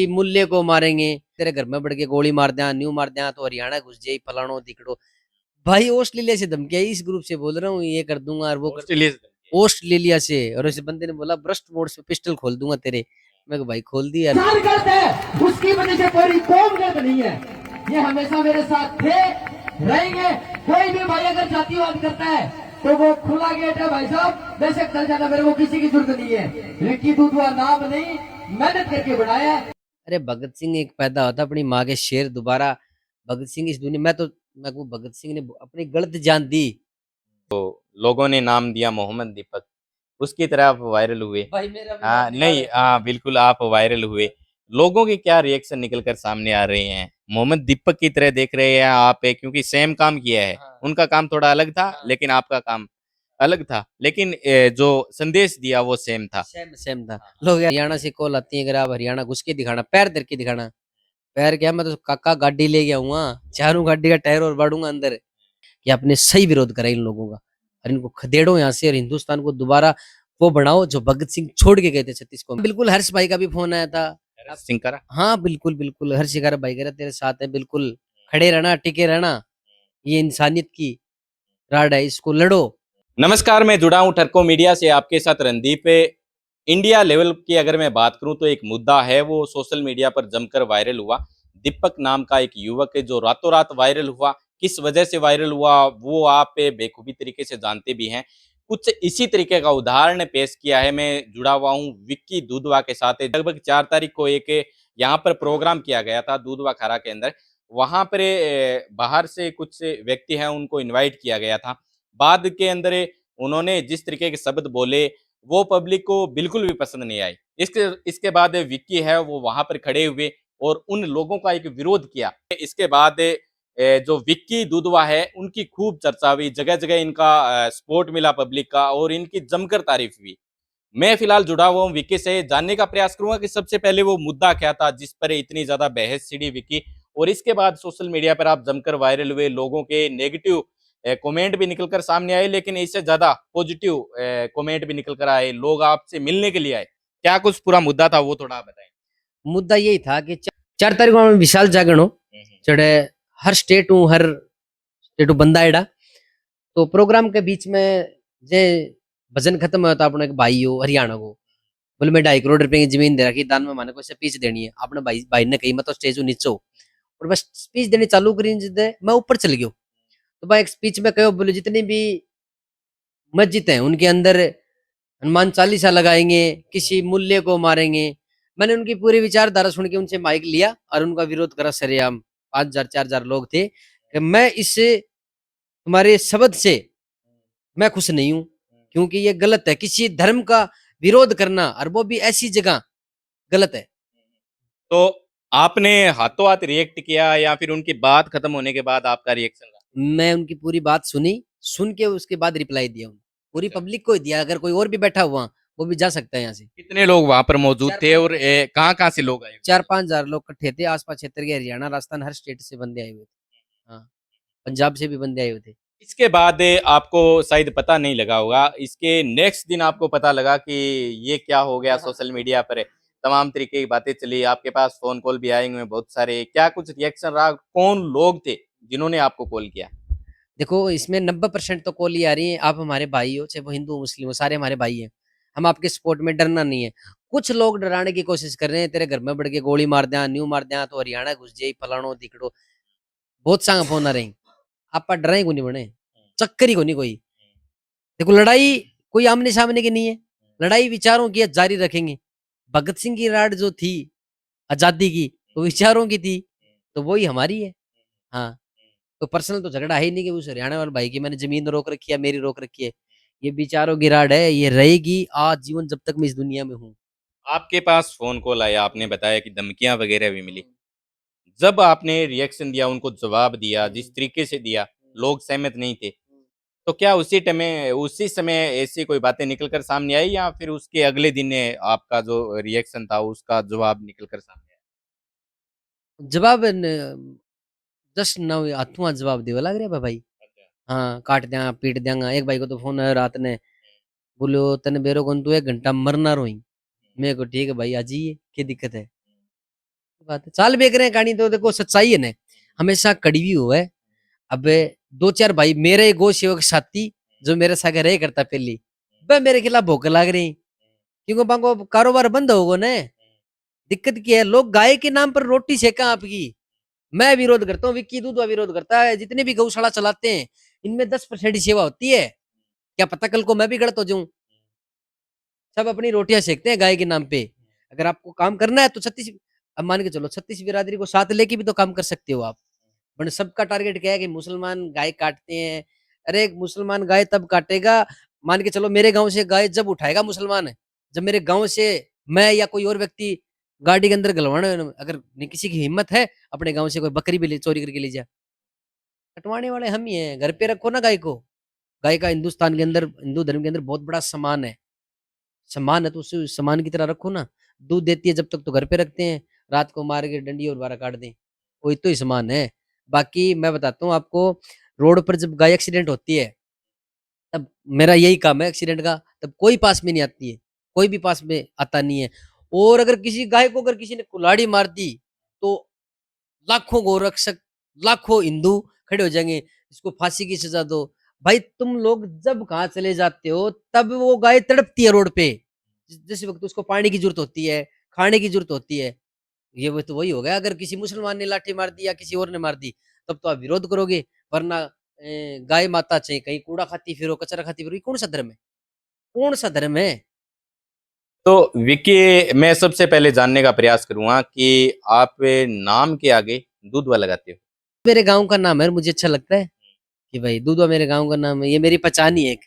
कि मुल्ले को मारेंगे, तेरे घर में बढ़ के गोली मार दिया, न्यू मार दिया तो हरियाणा घुस जाए, फलानो दिकड़ो। भाई ऑस्ट्रेलिया से धमकी आई, इस ग्रुप से बोल रहा हूँ, ये कर दूंगा और वो कर ऑस्ट्रेलिया से? ऑस्ट्रेलिया से। और इस बंदे ने बोला ब्रस्ट मोड से पिस्टल खोल दूंगा तेरे। मैं कहा, भाई खोल दी यार। गलत है, उसकी वजह से पूरी कौम गलत नहीं है। ये हमेशा मेरे साथ थे, रहेंगे। कोई भी भाई अगर जातिवाद करता है तो वो खुला गेट है भाई साहब, बेशक चल जाना, मेरे को किसी की जरूरत नहीं है। विक्की दूधवा नाम नहीं, मेहनत करके बनाया है। अरे भगत सिंह एक पैदा होता अपनी माँ के शेर दोबारा। भगत सिंह इस दुनिया में तो, मैं को भगत सिंह ने अपनी गलत जान दी। लोगों ने नाम दिया मोहम्मद दीपक, उसकी तरह आप वायरल हुए। भाई मेरा भी हाँ नाम निकाल नहीं, हाँ बिल्कुल आप वायरल हुए। लोगों के क्या रिएक्शन निकल कर सामने आ रहे हैं? मोहम्मद दीपक की तरह देख रहे हैं आप, क्योंकि सेम काम किया है। हाँ उनका काम थोड़ा अलग था, हाँ लेकिन आपका काम अलग था, लेकिन जो संदेश दिया वो सेम था। सेम सेम था। लोग यार हरियाणा से कॉल आती है, अगर आप हरियाणा घुस के दिखाना, पैर धर के दिखाना। पैर क्या, मैं तो काका गाड़ी ले गया हूँ, चारों गाड़ी का टायर और बाड़ूंगा अंदर। कि आपने सही विरोध करा इन लोगों का, और इनको खदेड़ो यहाँ से, और हिंदुस्तान को दोबारा वो बनाओ जो भगत सिंह छोड़ के गए थे 36 को। बिल्कुल हर्ष भाई का भी फोन आया था। सिंह करा। हाँ बिल्कुल बिल्कुल, हर्ष शिकार भाई कह रहे तेरे साथ है, बिल्कुल खड़े रहना, टिके रहना, ये इंसानियत की राड है, इसको लड़ो। नमस्कार, मैं जुड़ा हूँ ठरको मीडिया से, आपके साथ रणदीप। इंडिया लेवल की अगर मैं बात करूं तो एक मुद्दा है, वो सोशल मीडिया पर जमकर वायरल हुआ। दीपक नाम का एक युवक है जो रातों रात वायरल हुआ। किस वजह से वायरल हुआ वो आप बेखूबी तरीके से जानते भी हैं। कुछ इसी तरीके का उदाहरण पेश किया है। मैं जुड़ा हुआ हूँ विक्की दूधवा के साथ। लगभग 4 तारीख को एक यहाँ पर प्रोग्राम किया गया था दूधवा खारा के अंदर। वहां पर बाहर से कुछ व्यक्ति हैं, उनको इन्वाइट किया गया था। बाद के अंदर उन्होंने जिस तरीके के शब्द बोले वो पब्लिक को बिल्कुल भी पसंद नहीं आई। इसके इसके बाद विक्की है वो वहां पर खड़े हुए और उन लोगों का एक विरोध किया। इसके बाद जो विक्की दूधवा है उनकी खूब चर्चा हुई, जगह जगह इनका सपोर्ट मिला पब्लिक का और इनकी जमकर तारीफ हुई। मैं फिलहाल जुड़ा हुआ हूँ विक्की से, जानने का प्रयास करूंगा कि सबसे पहले वो मुद्दा क्या था जिस पर इतनी ज्यादा बहस छिड़ी विक्की, और इसके बाद सोशल मीडिया पर आप जमकर वायरल हुए। लोगों के नेगेटिव कमेंट भी निकलकर सामने आए, लेकिन इससे ज्यादा पॉजिटिव कमेंट भी निकल कर आए। लोग आपसे मिलने के लिए आए। क्या कुछ पूरा मुद्दा था वो थोड़ा बताएं। मुद्दा यही था कि 4 तारीख को विशाल जागरण हो, चढ़े हर स्टेट हूँ, हर स्टेट बंदा एड़ा। तो प्रोग्राम के बीच में जे भजन खत्म हुआ था, अपने एक भाई हो हरियाणा को, बोले मैं 2.5 करोड़ रुपए की जमीन दे रखी दान में, माने को स्पीच देनी है। आपने भाई भाई ने कही मैं तो स्टेज नीचे हो, और बस स्पीच देनी चालू करी दे, मैं ऊपर चल गयो। तो भाई एक स्पीच में कहो, बोले जितनी भी मस्जिद है उनके अंदर हनुमान चालीसा लगाएंगे, किसी मुल्ले को मारेंगे। मैंने उनकी पूरी विचारधारा सुन के उनसे माइक लिया और उनका विरोध करा सरेआम। 5,000 4,000 लोग थे कि मैं इस तुम्हारे शब्द से मैं खुश नहीं हूं, क्योंकि ये गलत है, किसी धर्म का विरोध करना और वो भी ऐसी जगह गलत है। तो आपने हाथों हाथ रिएक्ट किया या फिर उनकी बात खत्म होने के बाद आपका रिएक्शन रहा? मैं उनकी पूरी बात सुनी, सुन के उसके बाद रिप्लाई दिया उन्हें, पूरी अच्छा, पब्लिक को ही दिया। अगर कोई और भी बैठा हुआ वो भी जा सकता है यहाँ से। कितने लोग वहां पर मौजूद चार थे पांच और कहाँ कहाँ से लोग आए हुए थे? 4-5 हजार लोग इकट्ठे थे, आसपास क्षेत्र के, हरियाणा राजस्थान हर स्टेट से बंदे आए हुए थे। हाँ, पंजाब से भी बंदे आए हुए थे। इसके बाद आपको शायद पता नहीं लगा होगा, इसके नेक्स्ट दिन आपको पता लगा कि ये क्या हो गया। सोशल मीडिया पर तमाम तरीके की बातें चली, आपके पास फोन कॉल भी आए हुए हैं बहुत सारे। क्या कुछ रिएक्शन रहा? कौन लोग थे जिन्होंने आपको कॉल किया? देखो इसमें 90% तो कॉल ही आ रही है, आप हमारे भाई हो, चाहे वो हिंदू हो मुस्लिम हो, सारे हमारे भाई हैं, हम आपके सपोर्ट में, डरना नहीं है। कुछ लोग डराने की कोशिश कर रहे हैं, तेरे घर में बढ़ के गोली मार दिया, न्यू मार दिया तो हरियाणा घुस जाए, फलानो दिकड़ो। बहुत सांग फोन आ रही। आप पर डराई को नहीं बने, चक्कर ही को नहीं कोई। देखो लड़ाई कोई आमने सामने की नहीं है, लड़ाई विचारों की है, जारी रखेंगे। भगत सिंह की राड जो थी आजादी की, तो विचारों की थी, तो वही हमारी है। हाँ, तो पर्सनल तो झगड़ा है ही नहीं कि उस हरियाणा वाले भाई की मैंने जमीन रोक रखी है, मेरी रोक रखी है। ये विचारों की राड है, ये रहेगी आज जीवन जब तक मैं इस दुनिया में हूँ। आपके पास फोन कॉल आया, आपने बताया कि धमकियां वगैरह भी मिली। जब आपने रिएक्शन दिया, उनको जवाब दिया जिस तरीके से दिया, लोग सहमत नहीं थे। तो क्या उसी समय ऐसी कोई बातें निकल कर सामने आई या फिर उसके अगले दिन आपका जो रिएक्शन था उसका जवाब निकल कर सामने आया? जवाब जस्ट ना हाथों हाथ जवाब देवा लग रहा है भाई। अच्छा। हाँ, काट दिया पीट देंगा। एक भाई को तो फोन आया रात ने, बोलो तने बेरो कौन तू 1 घंटा मरना रोई। मेरे को ठीक है भाई, आ जाइए, क्या दिक्कत है। बात है, चाल बेच रहे हैं कहानी, तो देखो सच्चाई है ना, हमेशा कड़वी हुआ है। अब दो चार भाई मेरे गो सेवक साथी जो मेरे साथ रहे करता पहली, वह मेरे खिलाफ भोक लाग रही, क्योंकि बांको कारोबार बंद होगा ना। दिक्कत क्या है, लोग गाय के नाम पर रोटी सेका आपकी। मैं विरोध करता हूँ, विक्की दूधवा विरोध करता है, जितने भी गौशाला चलाते हैं इनमें 10% ही सेवा होती है। क्या पता कल को मैं भी गलत हो जाऊं। सब अपनी रोटियां सेकते हैं गाय के नाम पे। अगर आपको काम करना है तो 36, अब मान के चलो 36 बिरादरी को साथ लेके भी तो काम कर सकते हो आप। वरना सबका टारगेट क्या है कि मुसलमान गाय काटते हैं। अरे एक मुसलमान गाय तब काटेगा, मान के चलो मेरे गांव से गाय जब उठाएगा मुसलमान, जब मेरे गांव से मैं या कोई और व्यक्ति गाड़ी के अंदर गलवाने, अगर नहीं किसी की हिम्मत है अपने गांव से कोई बकरी भी चोरी करके ले जा, कटवाने वाले हम ही हैं। घर पे रखो ना गाय को। गाय का हिंदुस्तान के अंदर, हिंदू धर्म के अंदर बहुत बड़ा सम्मान है। सम्मान है तो उसे सम्मान की तरह रखो ना। दूध देती है जब तक तो घर पे रखते हैं, रात को मार के डंडी और बारह काट दें, कोई तो ही सम्मान है। बाकी मैं बताता हूँ आपको, रोड पर जब गाय एक्सीडेंट होती है तब मेरा यही काम है एक्सीडेंट का, तब कोई पास में नहीं आती है, कोई भी पास में आता नहीं है। और अगर किसी गाय को अगर किसी ने कुल्हाड़ी मार दी तो लाखों गोरक्षक, लाखों हिंदू खड़े हो जाएंगे, इसको फांसी की सजा दो। भाई तुम लोग जब कहाँ चले जाते हो तब वो गाय तड़पती है रोड पे, जिस वक्त उसको पानी की जरूरत होती है, खाने की जरूरत होती है। ये वो तो वही हो गया, अगर किसी मुसलमान ने लाठी मार दी या किसी और ने मार दी तब तो आप विरोध करोगे। वरना गाय माता चाहिए कहीं कूड़ा खाती फिरो, कचरा खाती फिरो, ये कौन सा धर्म है, कौन सा धर्म है। तो विकी, मैं सबसे पहले जानने का प्रयास करूंगा कि आप नाम के आगे दूधवा लगाते हो। मेरे गांव का नाम है, मुझे अच्छा लगता है कि भाई दूधवा मेरे गांव का नाम है, ये मेरी पहचान ही है एक,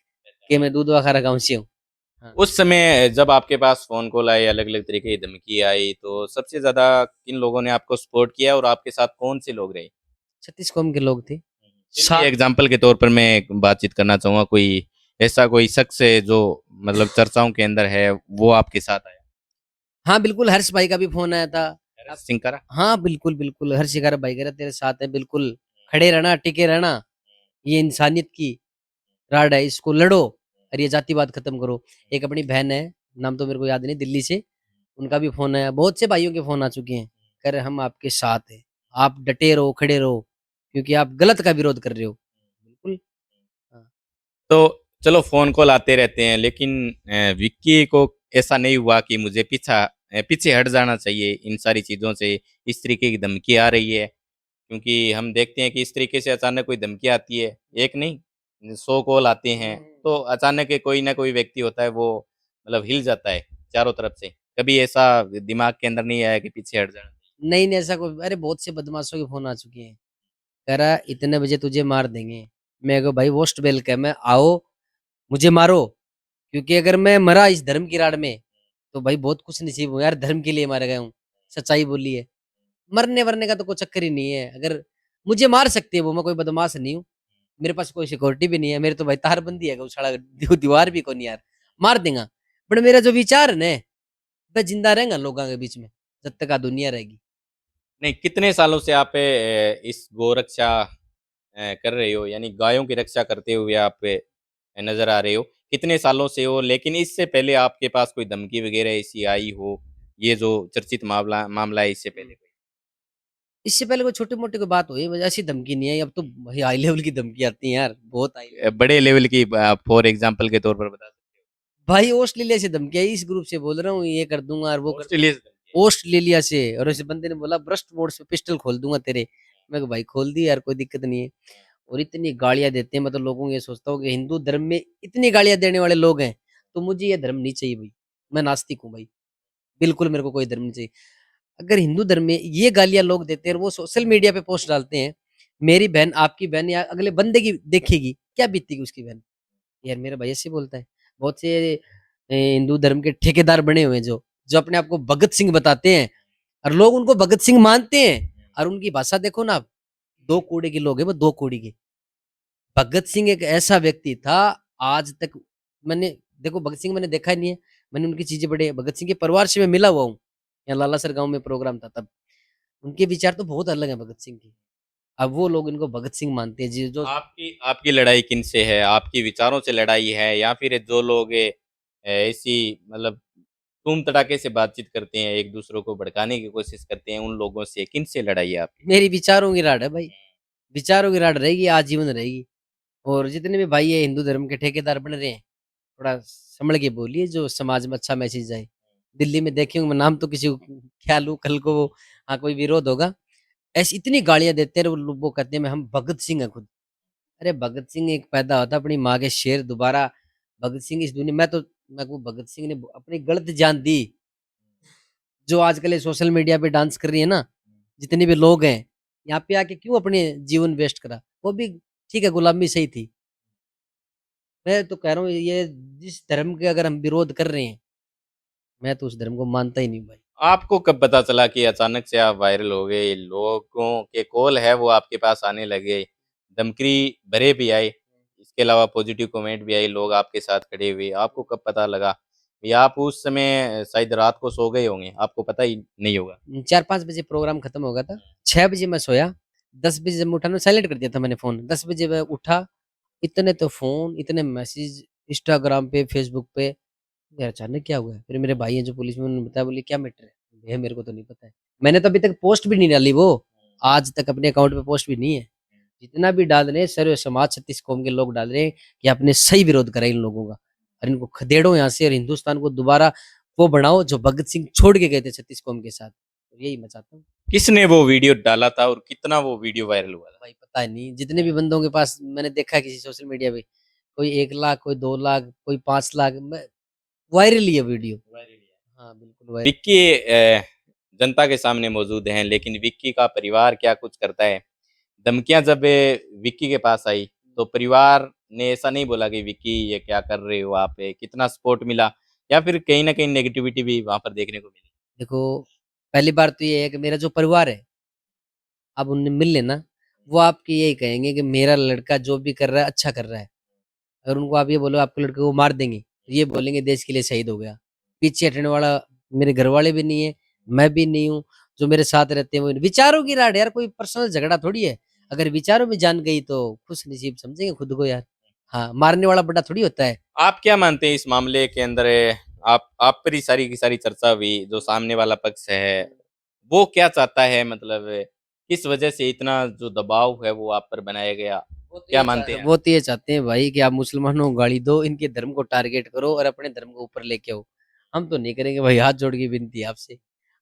कि मैं दूधवा खारा गांव से हूँ। हाँ। उस समय जब आपके पास फोन कॉल आए, अलग अलग तरीके की धमकी आई, तो सबसे ज्यादा किन लोगों ने आपको सपोर्ट किया और आपके साथ कौन से लोग रहे? 36 कौम के लोग थे। चलिए, एग्जाम्पल के तौर पर मैं बातचीत करना चाहूंगा, कोई ऐसा कोई शख्स है जो मतलब चर्चाओं के अंदर है, वो आपके साथ आया? हाँ बिल्कुल, हर्ष भाई का भी फोन आया था। हरीश सिंह करा? हाँ बिल्कुल बिल्कुल, हर्ष शिकारा भाई कह रहे तेरे साथ है, बिल्कुल खड़े रहना, टिके रहना, ये इंसानियत की राड है, इसको लड़ो और ये जातिवाद खत्म करो। एक अपनी बहन है, नाम तो मेरे को याद नहीं, दिल्ली से, उनका भी फोन आया। बहुत से भाइयों के फोन आ चुके हैं, कह रहे हम आपके साथ हैं, आप डटे रहो, खड़े रहो, क्योंकि आप गलत का विरोध कर रहे हो। बिल्कुल। हाँ। तो चलो, फोन कॉल आते रहते हैं, लेकिन विक्की को ऐसा नहीं हुआ कि मुझे पीछे हट जाना चाहिए इन सारी चीज़ों से, इस तरीके की धमकी आ रही है? क्योंकि हम देखते हैं कि इस तरीके से अचानक कोई धमकी आती है, एक नहीं 100 कॉल आते हैं, तो अचानक के कोई ना कोई व्यक्ति होता है, वो मतलब हिल जाता है चारों तरफ से। कभी ऐसा दिमाग के अंदर नहीं आया कि पीछे हट जाना? नहीं नहीं, ऐसा कोई, अरे बहुत से बदमाशों के फोन आ चुके हैं, कह रहा इतने बजे तुझे मार देंगे। मैं कहा भाई वोस्ट वेलकम है, आओ मुझे मारो, क्योंकि अगर मैं मरा इस धर्म की राड में तो भाई बहुत कुछ नसीब हो यार, धर्म के लिए मारा गया हूँ, सच्चाई बोली है। मरने वरने का तो कोई चक्कर ही नहीं है, अगर मुझे मार सकती है वो, मैं कोई बदमाश नहीं हूँ, मेरे पास कोई सिक्योरिटी भी नहीं है, मेरे तो भाई तारबंदी है गौशाला, दीवार भी को नहीं यार, मार देगा। बट मेरा जो विचार है ना, मैं जिंदा रहेगा लोगों के बीच में जब तक आ दुनिया रहेगी। नहीं, कितने सालों से आप इस गोरक्षा कर रहे हो, यानी गायों की रक्षा करते हुए आप नजर आ रहे हो? कितने सालों से हो? लेकिन इससे पहले आपके पास कोई धमकी वगैरह ऐसी आई हो, ये जो चर्चित मामला मामला है, इससे पहले कोई? इससे पहले कोई छोटी मोटी कोई बात हुई, मुझे ऐसी धमकी नहीं आई, अब तो भाई हाई लेवल की धमकी आती है यार, बहुत हाई लेवल। बड़े लेवल की, फॉर एग्जाम्पल के तौर पर बता सकते भाई ऑस्ट्रेलिया से धमकी आई, इस ग्रुप से बोल रहा हूँ, ये कर दूंगा और वो हो? कर ऑस्ट्रेलिया दूंगा। से धमकी आई? ऑस्ट्रेलिया से, और उस बंदे ने बोला ब्रस्ट मोड से पिस्टल खोल दूंगा तेरे। मैं कहा भाई खोल दी यार, कोई दिक्कत नहीं है। और इतनी गालियां देते हैं, मतलब लोगों को ये सोचता हूँ कि हिंदू धर्म में इतनी गालियां देने वाले लोग हैं, तो मुझे ये धर्म नहीं चाहिए भाई। मैं नास्तिक हूँ भाई, बिल्कुल मेरे को कोई धर्म नहीं चाहिए। अगर हिंदू धर्म में ये गालियां लोग देते हैं और वो सोशल मीडिया पे पोस्ट डालते हैं, मेरी बहन, आपकी बहन या अगले बंदे की देखेगी, क्या बीतेगी उसकी बहन। यार मेरा भाई ऐसे बोलता है। बहुत से हिंदू धर्म के ठेकेदार बने हुए हैं जो जो अपने आप को भगत सिंह बताते हैं, और लोग उनको भगत सिंह मानते हैं। और उनकी भाषा देखो ना आप, दो कूड़े के लोग हैं वो, दो कूड़ी के। भगत सिंह एक ऐसा व्यक्ति था, आज तक मैंने, देखो भगत सिंह मैंने देखा ही नहीं है, मैंने उनकी चीजें बड़े, भगत सिंह के परिवार से मैं मिला हुआ हूँ, यहाँ लालासर गांव में प्रोग्राम था तब। उनके विचार तो बहुत अलग है भगत सिंह के। अब वो लोग इनको भगत सिंह मानते हैं जी, जो आपकी आपकी लड़ाई किनसे है? आपकी विचारों से लड़ाई है, या फिर जो लोग ऐसी मतलब धूम तड़ाके से बातचीत करते हैं, एक दूसरे को भड़काने की कोशिश करते हैं, उन लोगों से किन से लड़ाई है आपकी? मेरी विचारों की राड़ है भाई, विचारों की राड़ रहेगी, आजीवन रहेगी। और जितने भी भाई है हिंदू धर्म के ठेकेदार बन रहे हैं, थोड़ा संभल के बोलिए, जो समाज में अच्छा मैसेज जाए। दिल्ली में देखे होंगे, मैं नाम तो किसी को क्या लूं, कल को वो हाँ कोई विरोध होगा, ऐसी इतनी गालियां देते हैं, वो कहते हैं हम भगत सिंह है खुद। अरे भगत सिंह एक पैदा होता अपनी माँ के शेर, दोबारा भगत सिंह इस दुनिया में, तो मैं को भगत सिंह ने अपनी गलत जान दी। जो आजकल ये सोशल मीडिया पे डांस कर रही है ना, जितने भी लोग हैं, यहाँ पे आके क्यों अपने जीवन वेस्ट करा, वो भी ठीक है, गुलामी सही थी। मैं तो कह रहा हूँ ये जिस धर्म के अगर हम विरोध कर रहे हैं, मैं तो उस धर्म को मानता ही नहीं भाई। आपको कब पता चला कि अचानक से आप वायरल हो गए, लोगों के कॉल है वो आपके पास आने लगे, धमकी भरे भी आए, इसके अलावा पॉजिटिव कमेंट भी आए, लोग आपके साथ खड़े हुए, आपको कब पता लगा? या आप उस समय शायद रात को सो गए होंगे, आपको पता ही नहीं होगा? 4-5 बजे प्रोग्राम खत्म हो गया था, 6 बजे मैं सोया, 10 बजे जब मैं उठा ना, साइलेंट कर दिया था मैंने फोन, 10 बजे मैं उठा, इतने तो फोन, इतने मैसेज इंस्टाग्राम पे, फेसबुक पे, यार अचानक क्या हुआ है? फिर मेरे भाई हैं जो पुलिस में, उन्होंने बताया, बोले क्या मैटर है? भैया मेरे को तो नहीं पता है, मैंने तो अभी तक पोस्ट भी नहीं डाली, वो आज तक अपने अकाउंट पे पोस्ट भी नहीं है। जितना भी डाल रहे हैं सर्व समाज 36 कौम के लोग डाल रहे हैं कि आपने सही विरोध करा इन लोगों का, और इनको खदेड़ो यहाँ से, और हिंदुस्तान को दोबारा वो बनाओ जो भगत सिंह छोड़ के गए थे 36 कौम के साथ। तो यही मैं चाहता हूँ। किसने वो वीडियो डाला था और कितना वो वीडियो वायरल हुआ था? भाई पता नहीं, जितने भी बंदों के पास मैंने देखा है किसी सोशल मीडिया पे, कोई 1 लाख, कोई 2 लाख, कोई 5 लाख, वायरल ही है वीडियो। हाँ बिल्कुल वायरल। विक्की जनता के सामने मौजूद हैं, लेकिन विक्की का परिवार क्या कुछ करता है? धमकियां जब विक्की के पास आई तो परिवार ने ऐसा नहीं बोला कि विक्की ये क्या कर रहे हो आप, कितना सपोर्ट मिला, या फिर कहीं ना कहीं नेगेटिविटी भी वहां पर देखने को मिली? देखो, पहली बार तो ये है कि मेरा जो परिवार है, आप उनने मिल लेना, वो आपकी यही कहेंगे कि मेरा लड़का जो भी कर रहा है अच्छा कर रहा है। अगर उनको आप ये बोलो आपके लड़के को मार देंगे, तो ये बोलेंगे देश के लिए शहीद हो गया। पीछे हटने वाला मेरे घर वाले भी नहीं है, मैं भी नहीं हूँ, जो मेरे साथ रहते हैं वो विचारों की राड, यार कोई पर्सनल झगड़ा थोड़ी है। अगर विचारों में जान गई तो खुश नसीब समझेंगे खुद को यार। हाँ, मारने वाला बड़ा थोड़ी होता है। आप क्या मानते हैं इस मामले के अंदर? आप पर ही सारी की सारी चर्चा हुई, जो सामने वाला पक्ष है वो क्या चाहता है, मतलब किस वजह से इतना जो दबाव है वो आप पर बनाया गया, क्या मानते हैं? वो तो ये चाहते हैं भाई कि आप मुसलमानों को गाली दो, इनके धर्म को टारगेट करो और अपने धर्म को ऊपर लेके आओ। हम तो नहीं करेंगे भाई, हाथ जोड़ के विनती है आपसे,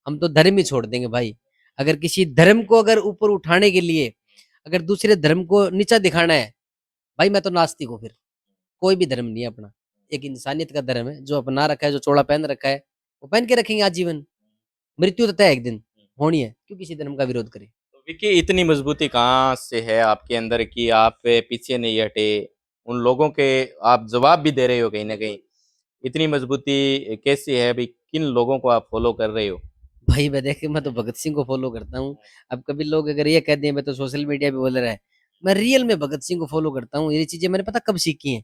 हम तो धर्म ही छोड़ देंगे भाई। अगर किसी धर्म को अगर ऊपर उठाने के लिए, अगर दूसरे धर्म को नीचा दिखाना है, भाई मैं तो नास्तिक हूँ फिर। कोई भी धर्म नहीं है अपना, एक इंसानियत का धर्म है, जो अपना रखा है, जो चोला पहन रखा है, वो पहन के रखेंगे आजीवन। मृत्यु तो तय है एक दिन होनी है, क्यों किसी धर्म का विरोध करें। तो विकी, इतनी मजबूती कहाँ से है आपके अंदर कि आप पीछे नहीं हटे, उन लोगों के आप जवाब भी दे रहे हो कहीं ना कहीं? इतनी मजबूती कैसी है अभी, किन लोगों को आप फॉलो कर रहे हो? भाई मैं देखे, मैं तो भगत सिंह को फॉलो करता हूँ। अब कभी लोग अगर ये कह दें मैं तो सोशल मीडिया पे बोल रहा है, मैं रियल में भगत सिंह को फॉलो करता हूँ। ये चीजें मैंने पता कब सीखी हैं,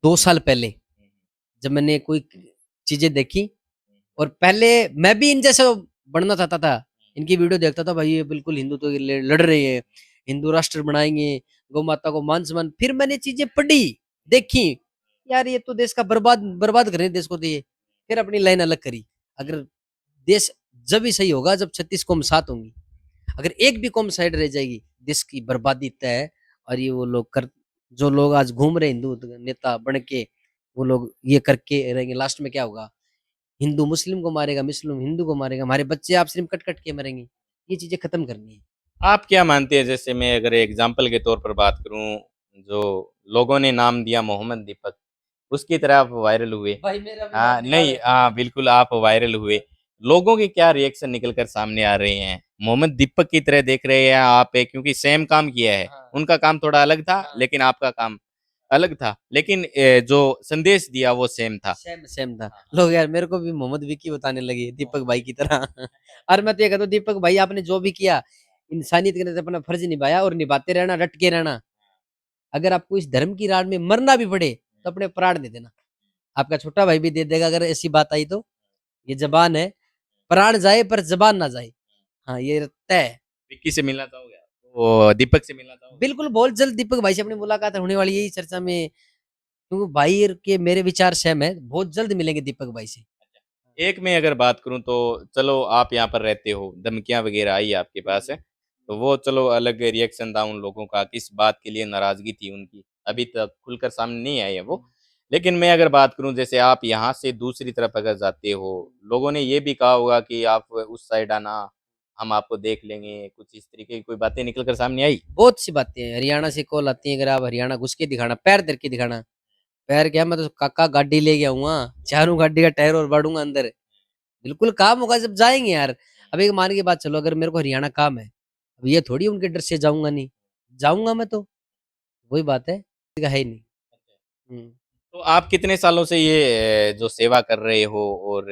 2 साल पहले, जब मैंने कोई चीजें देखी। और पहले मैं भी इन जैसा बनना चाहता था, इनकी वीडियो देखता था, भाई ये बिल्कुल हिंदू तो लड़ रहे हैं, हिंदू राष्ट्र बनाएंगे, गौ माता को मान सम्मान। फिर मैंने चीजें पढ़ी, देखी, यार ये तो देश का बर्बाद बर्बाद कर रहे हैं देश को, तो ये फिर अपनी लाइन अलग करी। अगर देश जब ही सही होगा जब 36 कौम साथ होंगी, अगर एक भी कौम साइड रह जाएगी, देश की बर्बादी तय है। और ये वो लोग कर, जो लोग आज घूम रहे हिंदू नेता बन के, वो लोग ये करके रहेंगे, लास्ट में क्या होगा, हिंदू मुस्लिम को मारेगा, मुस्लिम हिंदू को मारेगा, हमारे बच्चे आप सिर्फ कट कट के मरेंगे। ये चीजें खत्म करनी है। आप क्या मानते हैं, जैसे मैं अगर एग्जाम्पल के तौर पर बात करूं, जो लोगों ने नाम दिया मोहम्मद दीपक, उसकी तरह आप वायरल हुए। भाई मेरा भी हाँ नाम निकाल नहीं, हाँ बिल्कुल आप वायरल हुए, लोगों के क्या रिएक्शन निकल कर सामने आ रहे हैं? मोहम्मद दीपक की तरह देख रहे हैं आप, क्योंकि सेम काम किया है, हाँ उनका काम थोड़ा अलग था हाँ, लेकिन आपका काम अलग था, लेकिन जो संदेश दिया वो सेम था। सेम सेम था। लोग यार मेरे को भी मोहम्मद विकी बताने लगे दीपक भाई की तरह। और मैं तो ये कहता हूँ, दीपक भाई आपने जो भी किया, इंसानियत के नाते अपना फर्ज निभाया, और निभाते रहना, डट के रहना। अगर आपको इस धर्म की राह में मरना भी पड़े तो अपने प्राण दे देना, आपका छोटा भाई भी दे देगा अगर ऐसी बात आई तो। ये जबान है, प्राण जाए पर जबान ना जाए। हाँ ये तय है। विक्की से मिलना चाहोगे आप? वो दीपक से मिलना चाहोगे? बिल्कुल, बहुत जल्द दीपक भाई से अपनी मुलाकात होने वाली है, यही चर्चा में, क्योंकि भाई के मेरे विचार सेम है, बहुत जल्द मिलेंगे दीपक भाई से। एक में अगर बात करूं तो चलो आप यहाँ पर रहते हो, धमकियां वगैरह आई आपके पास है, तो वो चलो अलग रिएक्शन था उन लोगों का, किस बात के लिए नाराजगी थी उनकी, अभी तक खुलकर सामने नहीं आई है वो। लेकिन मैं अगर बात करूं जैसे आप यहाँ से दूसरी तरफ अगर जाते हो, लोगों ने ये भी कहा होगा कि आप उस साइड आना, हम आपको देख लेंगे, कुछ इस तरीके की कोई बातें निकल कर सामने आई? बहुत सी बातें हैं, हरियाणा से कॉल आती है, अगर आप हरियाणा घुस के दिखाना, पैर धर के दिखाना। पैर क्या, मैं तो काका गाड़ी लेके आऊंगा, चारों गाड़ी का टायर और बाड़ूंगा अंदर। बिल्कुल काम होगा जब जाएंगे यार। अब एक मान के बात चलो, अगर मेरे को हरियाणा काम है, अब ये थोड़ी उनके डर से जाऊंगा नहीं, जाऊंगा मैं तो, वही बात है ही नहीं। हम्म। तो आप कितने सालों से ये जो सेवा कर रहे हो, और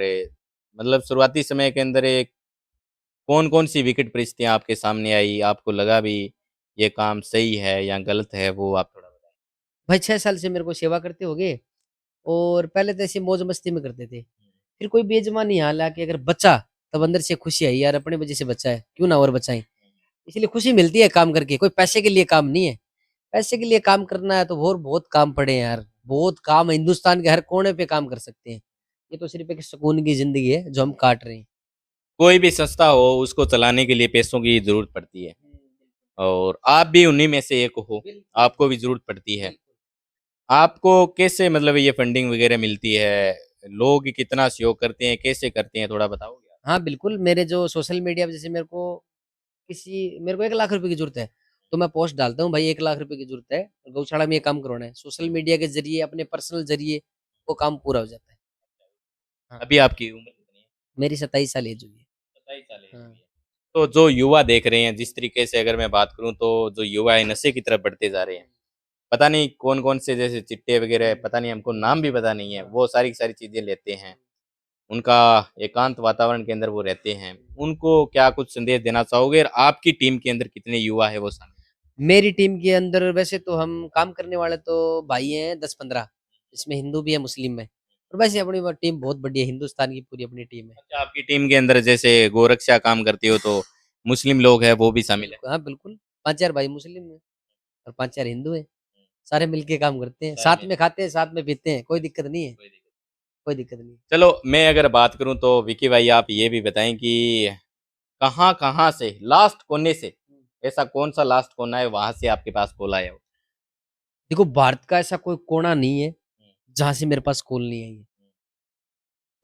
मतलब शुरुआती समय के अंदर एक कौन-कौन सी विकट परिस्थितियाँ आपके सामने आई? आपको लगा भी ये काम सही है या गलत है, वो आप थोड़ा बताएँ? भाई 6 साल से मेरे को सेवा करते हो गए, और पहले तो ऐसे मौज मस्ती में करते थे। फिर कोई बेईमानी यहाँ लाके अगर बचा, तब अंदर से खुशी आई यार, अपने वजह से बचा है, क्यों ना और बचाएं। इसलिए खुशी मिलती है काम करके, कोई पैसे के लिए काम नहीं है। पैसे के लिए काम करना है तो और बहुत काम पड़े हैं यार, बहुत काम है, हिंदुस्तान के हर कोने पे काम कर सकते हैं। ये तो सिर्फ एक सुकून की जिंदगी है जो हम काट रहे हैं। कोई भी संस्था हो, उसको चलाने के लिए पैसों की ज़रूरत पड़ती है, और आप भी उन्हीं में से एक हो, आपको भी ज़रूरत पड़ती है। आपको कैसे मतलब ये फंडिंग वगैरह मिलती है? लोग कितना सहयोग करते हैं, कैसे करते हैं, थोड़ा बताओगे आप? हाँ बिल्कुल, मेरे जो सोशल मीडिया पे, जैसे मेरे को 1 लाख रुपए की जरूरत है, तो मैं पोस्ट डालता हूँ, भाई 1 लाख रुपए की जरूरत है, गौशाला में ये काम करवाना है, सोशल मीडिया के जरिए, अपने पर्सनल जरिए वो काम पूरा हो जाता है। हाँ, अभी आपकी उम्र कितनी है? मेरी 27 साल एज हुई है। 27 साल एज हाँ। हुई है। तो जो युवा देख रहे हैं, जिस तरीके से अगर मैं बात करूँ तो जो युवा है नशे की तरफ बढ़ते जा रहे हैं। पता नहीं कौन-कौन से जैसे चिट्टे वगैरह, पता नहीं, हमको नाम भी पता नहीं है, वो सारी की सारी चीज़ें लेते हैं। उनका एकांत वातावरण के अंदर वो रहते हैं। उनको क्या कुछ संदेश देना चाहोगे, और आपकी टीम के अंदर कितने युवा है वो शामिल? मेरी टीम के अंदर वैसे तो हम काम करने वाले तो भाई हैं 10-15, इसमें हिंदू भी है, मुस्लिम है, और वैसे अपनी वो टीम बहुत बढ़िया है, हिंदुस्तान की पूरी अपनी टीम है। अच्छा, आपकी टीम के अंदर जैसे गोरक्षा काम करते हो तो मुस्लिम लोग हैं वो भी शामिल है? हाँ बिल्कुल, 5-4 भाई मुस्लिम है और 5-4 हिंदू है, सारे मिलके काम करते हैं, सारे साथ मिल में खाते हैं, साथ में पीते हैं, कोई दिक्कत नहीं है, कोई दिक्कत नहीं। कोई दिक्कत नहीं। चलो मैं अगर बात करूँ तो विकी भाई आप ये भी बताएँ कि कहाँ-कहाँ से लास्ट कोने से, ऐसा कौन-सा लास्ट कोना है वहाँ से आपके पास कॉल आया हो? देखो, भारत का ऐसा कोई कोना नहीं है जहाँ से मेरे पास कॉल नहीं आई है।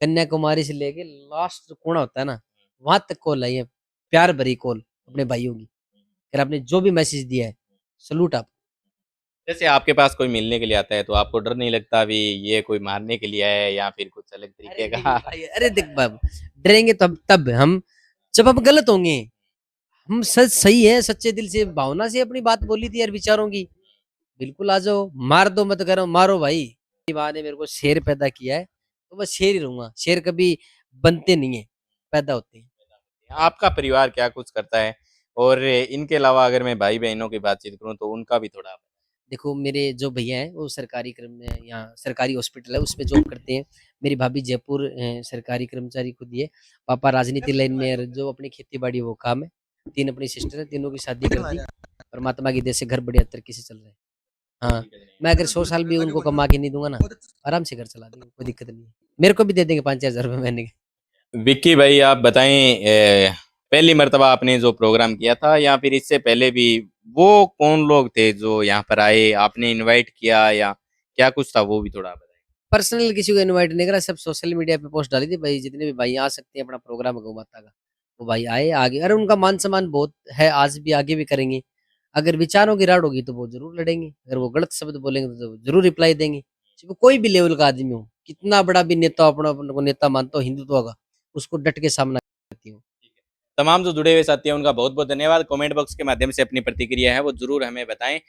कन्याकुमारी से लेके लास्ट जो कोना होता है ना, वहां तक कॉल आई है, प्यार भरी कॉल अपने भाइयों की। अगर आपने जो भी मैसेज दिया है, सलूट आप। जैसे आपके पास कोई मिलने के लिए आता है तो आपको डर नहीं लगता अभी ये कोई मारने के लिए आया है या फिर कुछ अलग अरे तरीके नहीं का? भाई, अरे देख बाब, डरेंगे तब हम, जब हम गलत होंगे। हम सच सही है, सच्चे दिल से भावना से अपनी बात बोली थी यार, विचारों की। बिल्कुल आ जाओ, मार दो मत, करो मारो भाई। मेरी माँ ने मेरे को शेर पैदा किया है, तो मैं शेर ही रहूंगा। शेर कभी बनते नहीं है, पैदा होते हैं। आपका परिवार क्या कुछ करता है? और इनके अलावा अगर मैं भाई-बहनों की बातचीत करूँ तो उनका भी थोड़ा? देखो, मेरे जो भैया हैं वो सरकारी क्रम में, यहाँ सरकारी हॉस्पिटल है उसमें जॉब करते हैं। मेरी भाभी जयपुर सरकारी कर्मचारी खुद ही है। पापा राजनीति लाइन में है, जो अपनी खेती बाड़ी वो काम है। 3 अपनी सिस्टर है, तीनों की शादी कर दी, परमात्मा की दया से घर बढ़िया तरीके से चल रहा है। हाँ, मैं अगर 100 साल भी उनको कमा के नहीं दूंगा ना, आराम से घर चला देंगे, कोई दिक्कत नहीं है। मेरे को भी दे देंगे 5-6 हज़ार रुपए महीने के। विक्की भाई आप बताएँ, पहली मर्तबा आपने जो प्रोग्राम किया था या फिर इससे पहले भी, वो कौन लोग थे जो यहाँ पर आए? आपने इनवाइट किया या क्या कुछ था, वो भी थोड़ा बताएँ? पर्सनल किसी को इनवाइट नहीं करा, सब सोशल मीडिया पे पोस्ट डाली थी, भाई जितने भी भाई आ सकते हैं अपना प्रोग्राम है गौ माता का, वो भाई आए आगे। अरे उनका मान सम्मान बहुत है, आज भी आगे भी करेंगे। अगर विचारों की राड़ होगी तो वो जरूर लड़ेंगे, अगर वो गलत शब्द बोलेंगे तो जरूर रिप्लाई देंगे। चाहे वो कोई भी लेवल का आदमी हो, कितना बड़ा भी नेता हो, अपना अपने को नेता मानता हो हिंदुत्व का, उसको डट के सामना करती हूँ। तमाम जो जुड़े हुए साथी हैं उनका बहुत-बहुत धन्यवाद। कमेंट बॉक्स के माध्यम से अपनी प्रतिक्रिया है वो ज़रूर हमें बताएँ।